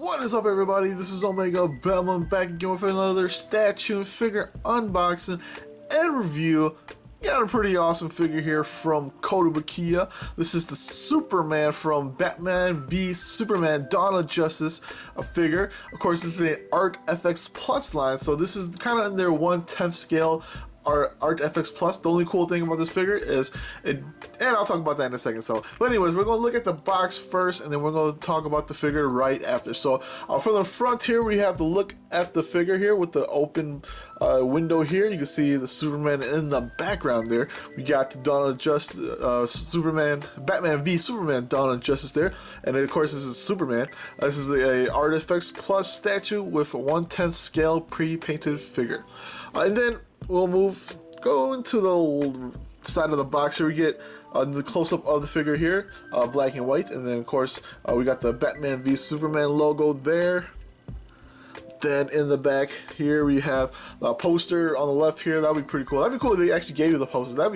What is up, everybody? This is Omegabalmung back again with another statue and figure unboxing and review. Got a pretty awesome figure here from Kotobukiya. This is the Superman from Batman v Superman Dawn of Justice, a figure. Of course, this is an ArtFX Plus line, so this is kind of in their 1/10 scale ArtFX Plus. The only cool thing about this figure is and I'll talk about that in a second. So, but anyways, we're going to look at the box first, and then we're going to talk about the figure right after. So, from the front here, we have to look at the figure here with the open window here. You can see the Superman in the background there. We got the Dawn of Justice, Batman v Superman Dawn of Justice there, and then, of course, this is Superman. This is a ArtFX Plus statue with a 1/10 scale pre-painted figure, and then we'll go into the side of the box here. We get the close-up of the figure here, black and white, and then of course we got the Batman v Superman logo there. Then in the back here we have the poster on the left here. That would be pretty cool. That'd be cool if they actually gave you the poster. That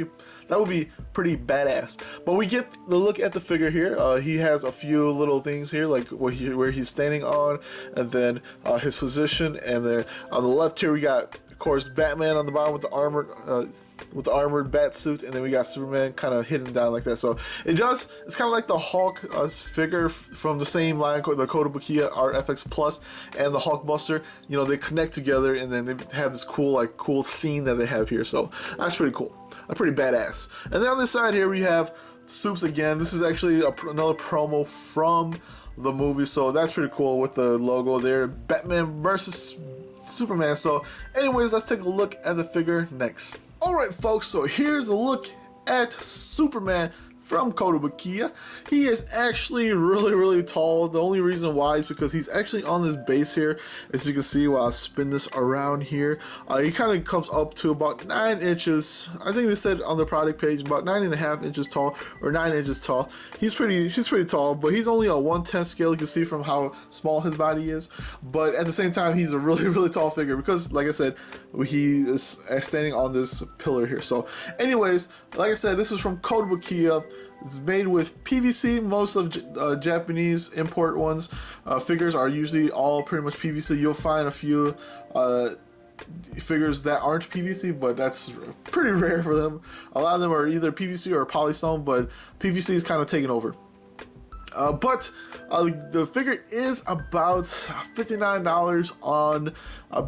would be pretty badass. But we get the look at the figure here. He has a few little things here, like where he's standing on, and then his position, and then on the left here we got, of course, Batman on the bottom with the armored bat suit, and then we got Superman kind of hidden down like that. So it's kind of like the Hulk figure from the same line, the Kotobukiya ArtFX Plus and the Hulkbuster. You know, they connect together, and then they have this cool scene that they have here. So that's pretty cool. Pretty badass. And then on this side here we have Supes again. This is actually another promo from the movie, so that's pretty cool with the logo there. Batman versus Superman. So anyways, let's take a look at the figure next. Alright folks, so here's a look at Superman from Kotobukiya. He is actually really tall. The only reason why is because he's actually on this base here. As you can see while I spin this around here, he kind of comes up to about 9 inches. I think they said on the product page about 9.5 inches tall, or 9 inches tall. He's pretty tall, but he's only a 1/10 scale. You can see from how small his body is, but at the same time he's a really tall figure because, like I said, he is standing on this pillar here. So anyways, like I said, this is from Kotobukiya. It's made with PVC. Most of Japanese import ones, figures are usually all pretty much PVC. You'll find a few figures that aren't PVC, but that's pretty rare for them. A lot of them are either PVC or polystone, but PVC is kind of taking over. But the figure is about $59 on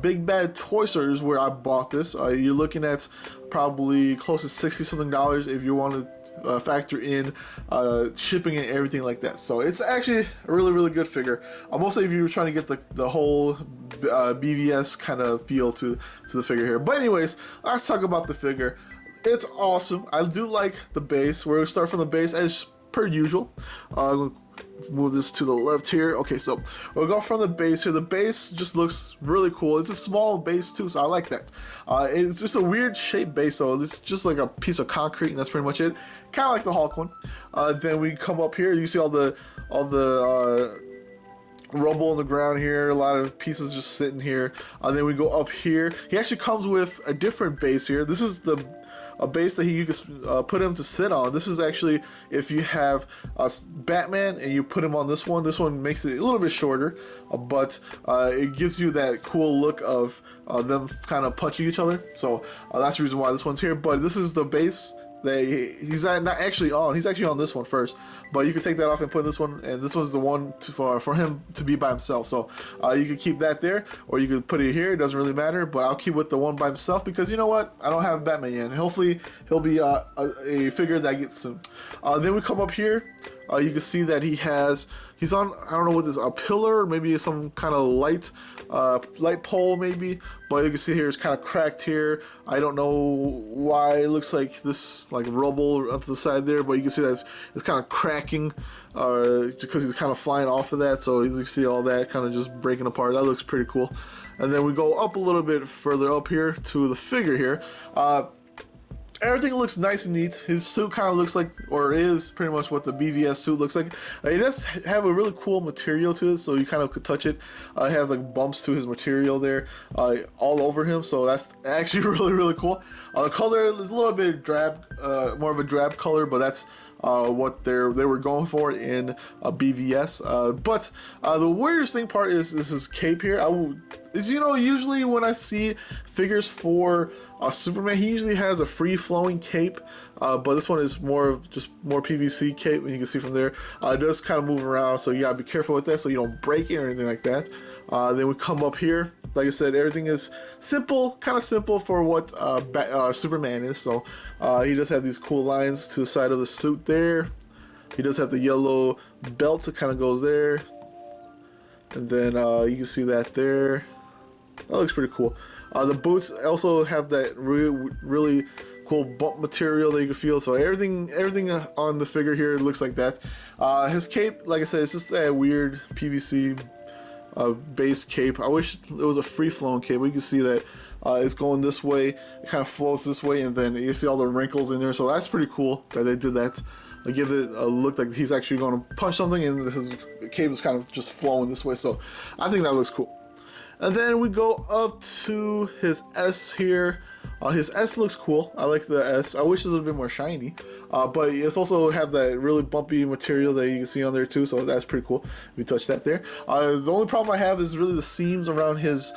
Big Bad Toy Stores where I bought this. You're looking at probably close to $60-something if you want to factor in shipping and everything like that. So it's actually a really good figure. Mostly if you were trying to get the whole BVS kind of feel to the figure here. But anyways, let's talk about the figure. It's awesome. I do like the base. We're gonna start from the base as per usual. Move this to the left here. Okay, so we'll go from the base here. The base just looks really cool. It's a small base too, so I like that. It's just a weird shaped base, so it's just like a piece of concrete, and that's pretty much it. Kind of like the Hulk one. Then we come up here. You see all the rubble on the ground here. A lot of pieces just sitting here. Then we go up here. He actually comes with a different base here. This is a base that you can put him to sit on. This is actually if you have Batman and you put him on this one makes it a little bit shorter, but it gives you that cool look of them kind of punching each other. So that's the reason why this one's here. But this is the base that he's not actually on. He's actually on this one first, but you can take that off and put this one, and this one's the one for him to be by himself. So you can keep that there, or you can put it here. It doesn't really matter, but I'll keep with the one by himself because you know what? I don't have Batman yet, and hopefully he'll be a figure that I get soon. Then we come up here. You can see that he's on, I don't know what this is, a pillar, maybe some kind of light pole maybe, but you can see here it's kind of cracked here. I don't know why it looks like this, like rubble onto the side there, but you can see that it's kind of cracking because he's kind of flying off of that. So you can see all that kind of just breaking apart. That looks pretty cool. And then we go up a little bit further up here to the figure here. Everything looks nice and neat. His suit kind of looks like, or is pretty much what the BVS suit looks like. It does have a really cool material to it, so you kind of could touch it. It has like bumps to his material there all over him, so that's actually really cool. The color is a little bit drab, more of a drab color, but that's what they were going for in BVS. But the weirdest thing part is his cape here. Usually when I see figures for Superman, he usually has a free-flowing cape, but this one is more PVC cape, and you can see from there. It does kind of move around, so you gotta be careful with that so you don't break it or anything like that. Then we come up here. Like I said, everything is simple, kind of simple for what Superman is. So he does have these cool lines to the side of the suit there. He does have the yellow belt that kind of goes there. And then you can see that there. That looks pretty cool. The boots also have that really cool bump material that you can feel. So everything on the figure here looks like that. His cape, like I said, it's just that weird PVC base cape. I wish it was a free-flowing cape. You can see that it's going this way. It kind of flows this way, and then you see all the wrinkles in there. So that's pretty cool that they did that. Give it a look like he's actually going to punch something, and his cape is kind of just flowing this way. So I think that looks cool. And then we go up to his S here. His S looks cool. I like the S. I wish it was a little bit more shiny, but it's also have that really bumpy material that you can see on there too. So that's pretty cool. If you touch that there. The only problem I have is really the seams around his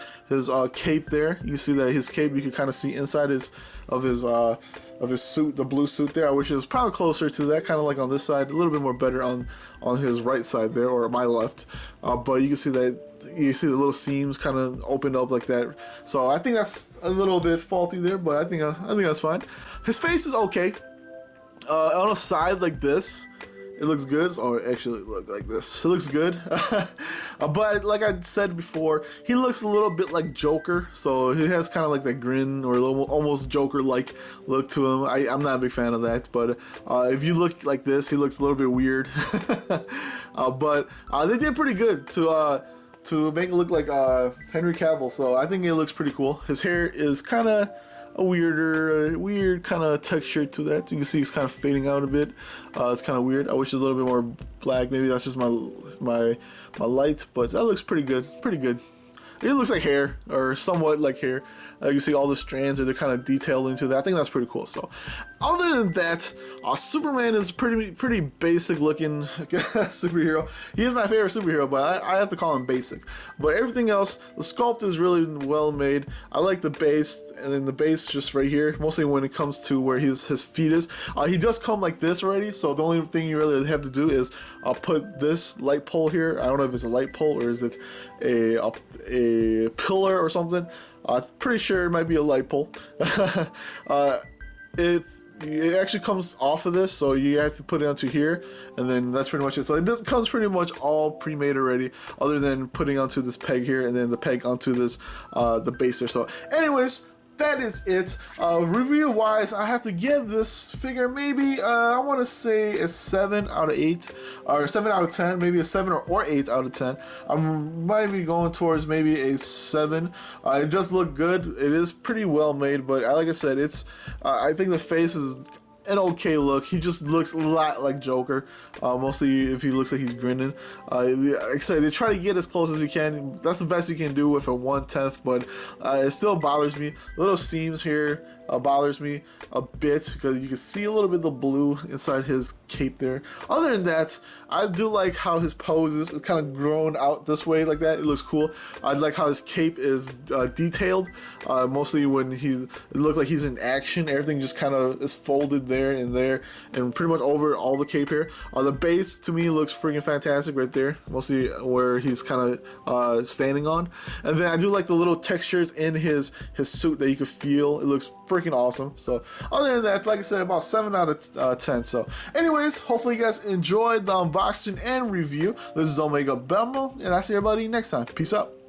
cape there. You see that his cape, you can kind of see inside of his suit, the blue suit there. I wish it was probably closer to that, kind of like on this side, a little bit more better on his right side there, or my left. But you can see that. You see the little seams kind of opened up like that. So I think that's a little bit faulty there, but I think that's fine. His face is okay. On a side like this, it looks good. Oh, actually, look like this. It looks good. But like I said before, he looks a little bit like Joker. So he has kind of like that grin or a little, almost Joker-like look to him. I'm not a big fan of that. But if you look like this, he looks a little bit weird. But they did pretty good to make it look like Henry Cavill, so I think it looks pretty cool. His hair is kind of a weird kind of texture to that. You can see it's kind of fading out a bit. It's kind of weird. I wish it was a little bit more black. Maybe that's just my light, but that looks pretty good. Pretty good. It looks like hair, or somewhat like hair. You can see all the strands, they're kind of detailed into that. I think that's pretty cool. So, other than that, Superman is pretty basic looking superhero. He is my favorite superhero, but I have to call him basic. But everything else, the sculpt is really well made. I like the base, and then the base just right here, mostly when it comes to where his feet is. He does come like this already, so the only thing you really have to do is put this light pole here. I don't know if it's a light pole or is it a pillar or something. I'm pretty sure it might be a light pole. It actually comes off of this, so you have to put it onto here, and then that's pretty much it. So it comes pretty much all pre-made already, other than putting onto this peg here, and then the peg onto this the base there. So anyways, that is it. Review wise, I have to give this figure maybe I want to say a 7 out of 8 or 7 out of 10, maybe a 7 or 8 out of 10. I might be going towards maybe a 7. It does look good. It is pretty well made, but like I said, it's I think the face is an okay look. He just looks a lot like Joker, mostly if he looks like he's grinning. Like I said, they try to get as close as you can. That's the best you can do with a 1/10, but it still bothers me. Little seams here bothers me a bit, because you can see a little bit of the blue inside his cape there. Other than that, I do like how his pose is kind of grown out this way like that. It looks cool. I like how his cape is detailed, mostly when it looks like he's in action. Everything just kind of is folded there and pretty much over all the cape here. The base to me looks freaking fantastic right there, mostly where he's kind of standing on. And then I do like the little textures in his suit that you can feel. It looks freaking awesome. So other than that, like I said, about 7 out of 10. So anyways, hopefully you guys enjoyed the unboxing and review. This is Omegabalmung, and I'll see everybody next time. Peace out.